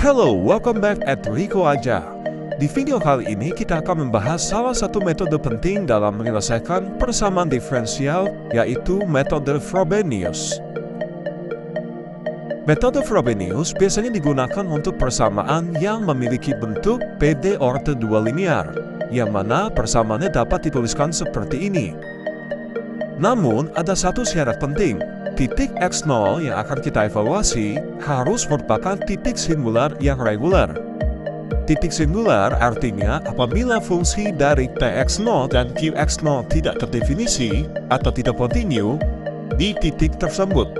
Hello, welcome back at Rico Aja. Di video kali ini kita akan membahas salah satu metode penting dalam menyelesaikan persamaan diferensial, yaitu metode Frobenius. Metode Frobenius biasanya digunakan untuk persamaan yang memiliki bentuk PD orte 2 linear, yang mana persamaannya dapat dituliskan seperti ini. Namun, ada satu syarat penting. Titik x0 yang akan kita evaluasi harus merupakan titik singular yang reguler. Titik singular artinya apabila fungsi dari px0 dan qx0 tidak terdefinisi atau tidak kontinu di titik tersebut.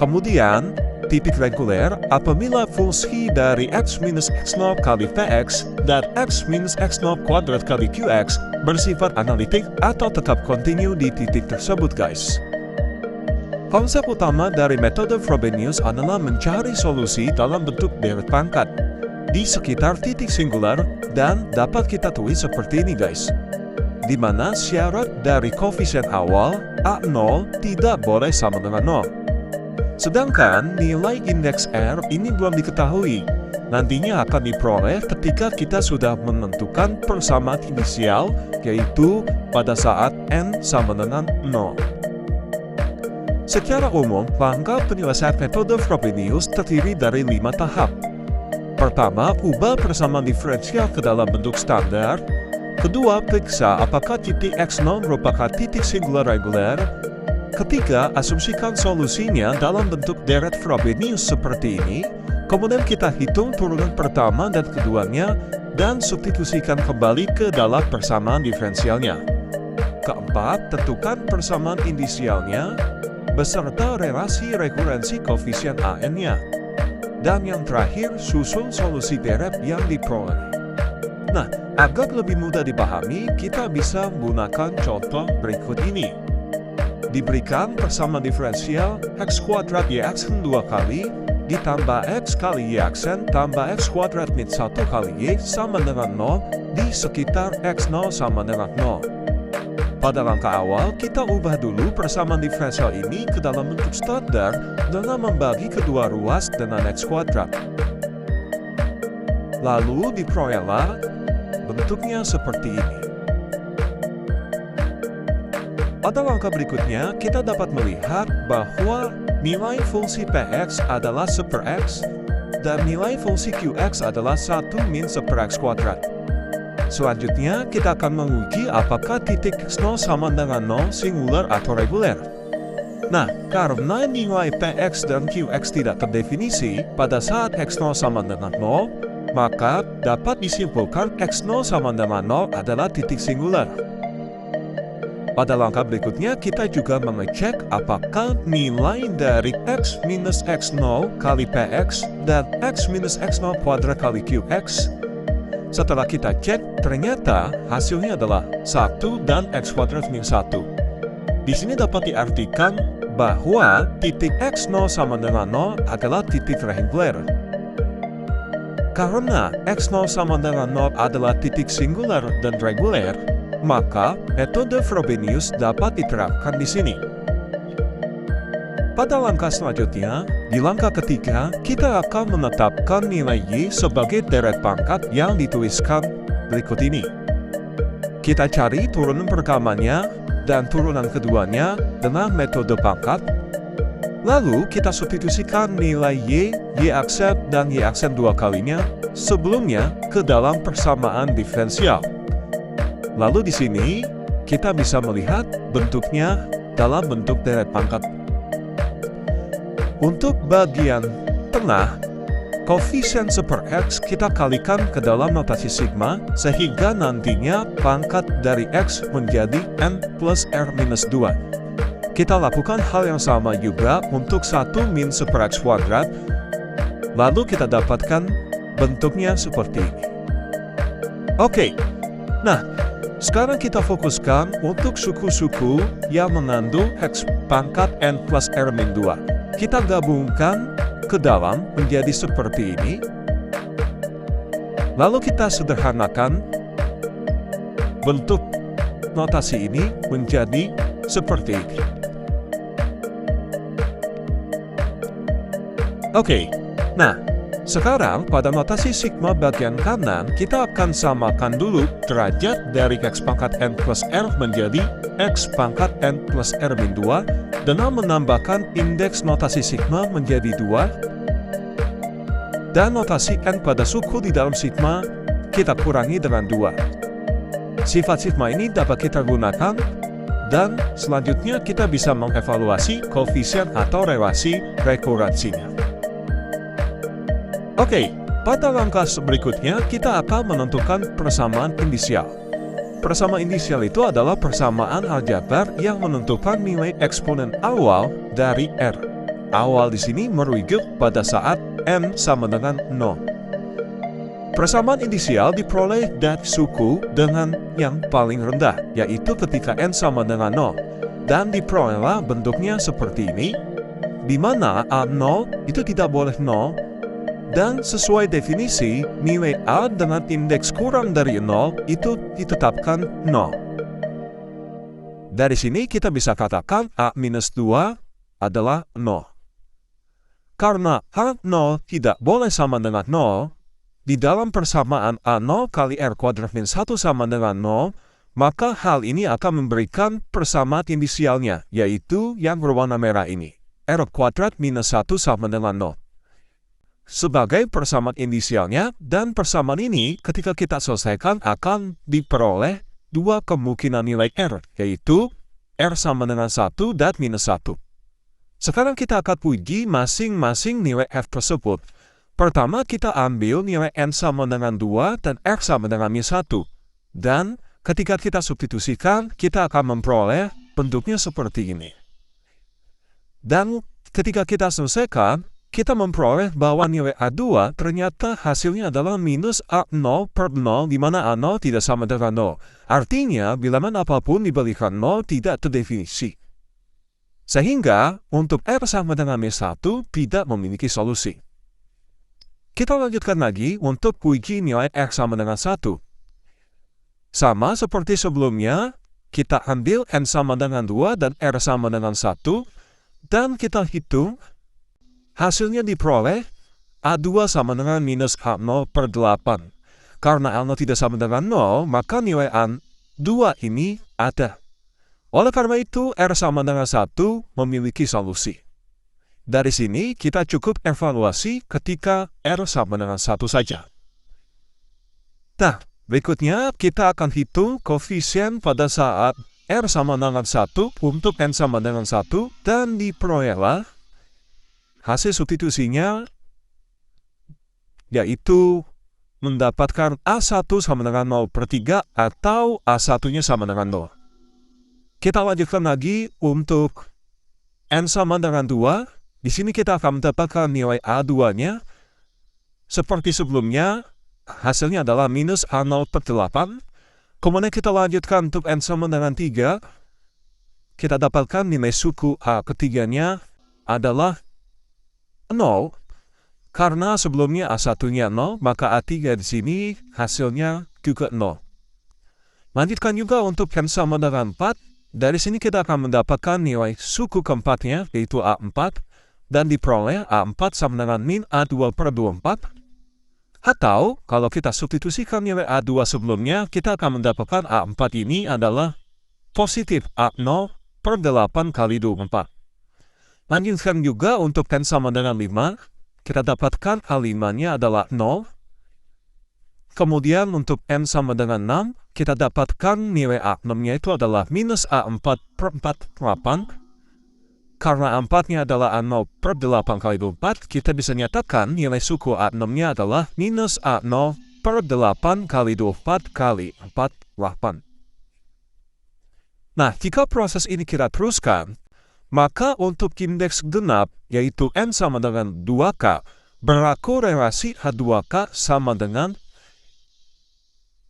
Kemudian, titik reguler apabila fungsi dari x minus x0 kali px dan x minus x0 kuadrat kali qx bersifat analitik atau tetap kontinu di titik tersebut, guys. Konsep utama dari metode Frobenius adalah mencari solusi dalam bentuk deret pangkat di sekitar titik singular dan dapat kita tulis seperti ini, guys. Di mana syarat dari koefisien awal A0 tidak boleh sama dengan 0. Sedangkan nilai indeks R ini belum diketahui. Nantinya akan diperoleh ketika kita sudah menentukan persamaan inisial, yaitu pada saat N sama dengan 0. Secara umum, langkah penyelesaian metode Frobenius terdiri dari 5 tahap. Pertama, ubah persamaan diferensial ke dalam bentuk standar. Kedua, periksa apakah titik x0 merupakan titik singular reguler. Ketiga, asumsikan solusinya dalam bentuk deret Frobenius seperti ini. Kemudian kita hitung turunan pertama dan keduanya dan substitusikan kembali ke dalam persamaan diferensialnya. Keempat, tentukan persamaan inisialnya beserta relasi rekurensi koefisien AN-nya. Dan yang terakhir, susun solusi deret yang diperoleh. Nah, agar lebih mudah dipahami, kita bisa menggunakan contoh berikut ini. Diberikan persamaan diferensial x kuadrat y-aksen 2 kali, ditambah x kali y-aksen tambah x kuadrat min 1 kali y sama dengan 0 di sekitar x0 sama dengan 0. Pada langkah awal, kita ubah dulu persamaan diferensial ini ke dalam bentuk standar dengan membagi kedua ruas dengan x kuadrat. Lalu diperolehlah bentuknya seperti ini. Pada langkah berikutnya, kita dapat melihat bahwa nilai fungsi px adalah 1 per x dan nilai fungsi qx adalah 1 min 1 per x kuadrat. Selanjutnya, kita akan menguji apakah titik x0 sama dengan 0 singular atau reguler. Nah, karena nilai px dan qx tidak terdefinisi pada saat x0 sama dengan 0, maka dapat disimpulkan x0 sama dengan 0 adalah titik singular. Pada langkah berikutnya, kita juga mengecek apakah nilai dari x minus x0 kali px dan x minus x0 kuadrat kali qx. Setelah kita cek, ternyata hasilnya adalah 1 dan x kuadrat min 1. Di sini dapat diartikan bahwa titik x0 sama dengan 0 adalah titik reguler. Karena x0 sama dengan 0 adalah titik singular dan reguler, maka metode Frobenius dapat diterapkan di sini. Pada langkah selanjutnya, di langkah ketiga, kita akan menetapkan nilai y sebagai deret pangkat yang dituliskan berikut ini. Kita cari turunan pertamanya dan turunan keduanya dengan metode pangkat. Lalu kita substitusikan nilai y aksen dan y aksen 2 kalinya sebelumnya ke dalam persamaan diferensial. Lalu di sini, kita bisa melihat bentuknya dalam bentuk deret pangkat. Untuk bagian tengah, koefisien 1 per x kita kalikan ke dalam notasi sigma, sehingga nantinya pangkat dari x menjadi n plus r minus 2. Kita lakukan hal yang sama juga untuk 1 min 1 per x kuadrat, lalu kita dapatkan bentuknya seperti ini. Oke, nah, sekarang kita fokuskan untuk suku-suku yang mengandung x pangkat n plus r min 2. Kita gabungkan ke dalam menjadi seperti ini. Lalu kita sederhanakan bentuk notasi ini menjadi seperti ini. Oke, nah Sekarang, pada notasi sigma bagian kanan, kita akan samakan dulu derajat dari X pangkat N plus R menjadi X pangkat N plus R min 2, dengan menambahkan indeks notasi sigma menjadi 2, dan notasi N pada suku di dalam sigma kita kurangi dengan 2. Sifat sigma ini dapat kita gunakan, dan selanjutnya kita bisa mengevaluasi koefisien atau relasi rekurensinya. Oke, pada langkah berikutnya kita akan menentukan persamaan inisial. Persamaan inisial itu adalah persamaan aljabar yang menentukan nilai eksponen awal dari R. Awal di sini merujuk pada saat N sama dengan 0. Persamaan inisial diperoleh dari suku dengan yang paling rendah, yaitu ketika N sama dengan 0. Dan diperolehlah bentuknya seperti ini, di mana A0 itu tidak boleh 0, dan sesuai definisi, nilai A dengan indeks kurang dari 0 itu ditetapkan 0. Dari sini kita bisa katakan A-2 adalah 0. Karena A0 tidak boleh sama dengan 0, di dalam persamaan A0 kali R kuadrat min 1 sama dengan 0, maka hal ini akan memberikan persamaan inisialnya, yaitu yang berwarna merah ini. R kuadrat minus 1 sama dengan 0. Sebagai persamaan inisialnya, dan persamaan ini ketika kita selesaikan akan diperoleh dua kemungkinan nilai R, yaitu R sama dengan 1 dan minus 1. Sekarang kita akan uji masing-masing nilai F tersebut. Pertama kita ambil nilai N sama dengan 2 dan R sama dengan minus 1. Dan ketika kita substitusikan, kita akan memperoleh bentuknya seperti ini. Dan ketika kita selesaikan, kita memperoleh bahwa nilai A2 ternyata hasilnya adalah minus A0 per 0, di mana A0 tidak sama dengan 0. Artinya, bilangan apapun dibalikan 0 tidak terdefinisi. Sehingga, untuk R sama dengan minus 1 tidak memiliki solusi. Kita lanjutkan lagi untuk uji nilai R sama dengan 1. Sama seperti sebelumnya, kita ambil N sama dengan 2 dan R sama dengan 1, dan kita hitung. Hasilnya diperoleh A2 sama dengan minus A0 per 8. Karena A0 tidak sama dengan 0, maka nilai A2 ini ada. Oleh karena itu, R sama dengan 1 memiliki solusi. Dari sini, kita cukup evaluasi ketika R sama dengan 1 saja. Nah, berikutnya kita akan hitung koefisien pada saat R sama dengan 1 untuk N sama dengan 1, dan diperolehlah hasil substitusinya, yaitu mendapatkan A1 sama dengan 0 per 3 atau A1-nya sama dengan 0. Kita lanjutkan lagi untuk N sama dengan 2. Di sini kita akan mendapatkan nilai A2-nya. Seperti sebelumnya, hasilnya adalah minus A0 per 8. Kemudian kita lanjutkan untuk N sama dengan 3. Kita dapatkan nilai suku A ketiganya adalah 0, karena sebelumnya A1-nya 0, maka A3 di sini hasilnya juga 0. Lanjutkan juga untuk N sama dengan 4, dari sini kita akan mendapatkan nilai suku keempatnya, yaitu A4, dan diperoleh A4 sama dengan min A2 per 24. Atau, kalau kita substitusikan nilai A2 sebelumnya, kita akan mendapatkan A4 ini adalah positif A0 per 8 kali 24. Lanjutkan juga untuk N sama dengan 5, kita dapatkan A5-nya adalah 0. Kemudian untuk N sama dengan 6, kita dapatkan nilai A6-nya itu adalah minus A4 per 48. Karena A4-nya adalah A0 per 8 kali 24, kita bisa nyatakan nilai suku A6-nya adalah minus A0 per 8 kali 24 kali 48. Nah, jika proses ini kita teruskan, maka untuk indeks genap, yaitu N sama dengan 2K, berlaku relasi H2K sama dengan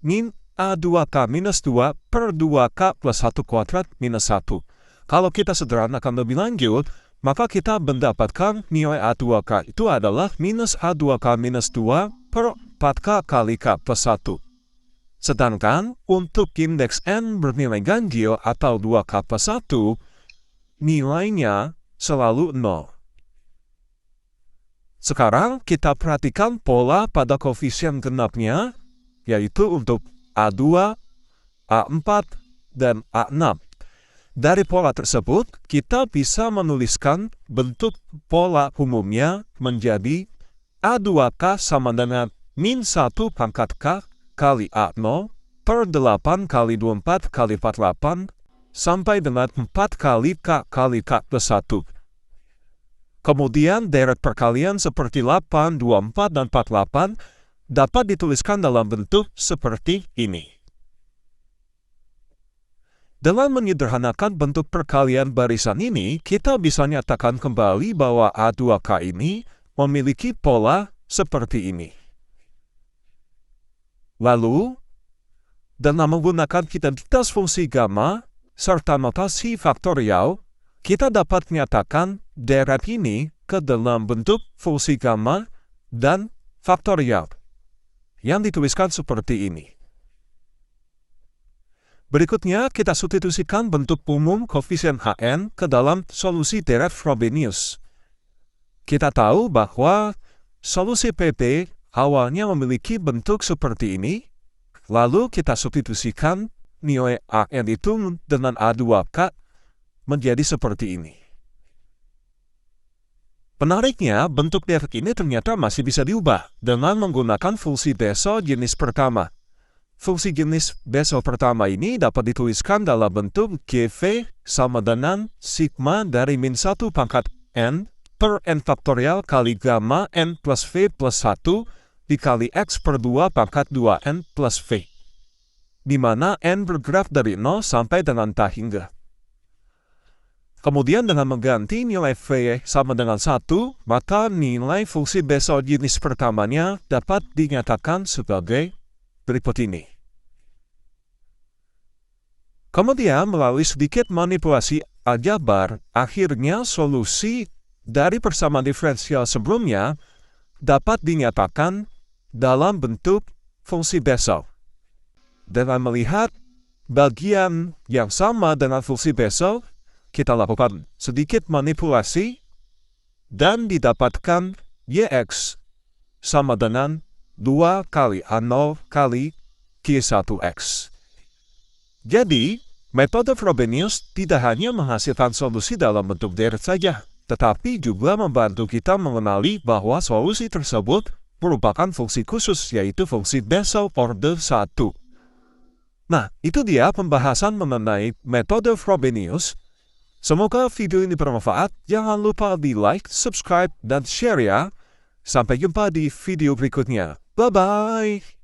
min A2K minus 2 per 2K plus 1 kuadrat minus 1. Kalau kita sederhanakan lebih lanjut, maka kita mendapatkan nilai A2K itu adalah minus A2K minus 2 per 4K kali K plus 1. Sedangkan untuk indeks N bernilai ganjil atau 2K plus 1, nilainya selalu 0. Sekarang kita perhatikan pola pada koefisien genapnya, yaitu untuk A2, A4, dan A6. Dari pola tersebut, kita bisa menuliskan bentuk pola umumnya menjadi A2K sama dengan min 1 pangkat K kali A0 per 8 kali 24 kali 48 sampai dengan 4 kali K kali K plus 1. Kemudian deret perkalian seperti 8, 24, dan 48 dapat dituliskan dalam bentuk seperti ini. Dengan menyederhanakan bentuk perkalian barisan ini, kita bisa nyatakan kembali bahwa A2K ini memiliki pola seperti ini. Lalu, dengan menggunakan identitas fungsi gamma serta notasi faktorial, kita dapat menyatakan deret ini ke dalam bentuk fungsi gamma dan faktorial, yang dituliskan seperti ini. Berikutnya, kita substitusikan bentuk umum koefisien Hn ke dalam solusi deret Frobenius. Kita tahu bahwa solusi PT awalnya memiliki bentuk seperti ini, lalu kita substitusikan nilai An itu dengan A2K menjadi seperti ini. Menariknya, bentuk deret ini ternyata masih bisa diubah dengan menggunakan fungsi Bessel jenis pertama. Fungsi jenis Bessel pertama ini dapat dituliskan dalam bentuk GV sama dengan sigma dari min 1 pangkat N per N faktorial kali gamma N plus V plus 1 dikali X per 2 pangkat 2N plus V, di mana N bergraf dari 0 sampai dengan tak hingga. Kemudian dengan mengganti nilai V sama dengan 1, maka nilai fungsi Bessel jenis pertamanya dapat dinyatakan sebagai berikut ini. Kemudian melalui sedikit manipulasi aljabar, akhirnya solusi dari persamaan diferensial sebelumnya dapat dinyatakan dalam bentuk fungsi Bessel. Dengan melihat bagian yang sama dengan fungsi Bessel, kita lakukan sedikit manipulasi dan didapatkan Yx sama dengan 2 kali A0 kali Q1X. Jadi, metode Frobenius tidak hanya menghasilkan solusi dalam bentuk deret saja, tetapi juga membantu kita mengenali bahwa solusi tersebut merupakan fungsi khusus, yaitu fungsi Bessel order 1. Nah, itu dia pembahasan mengenai metode Frobenius. Semoga video ini bermanfaat. Jangan lupa di like, subscribe, dan share ya. Sampai jumpa di video berikutnya. Bye-bye!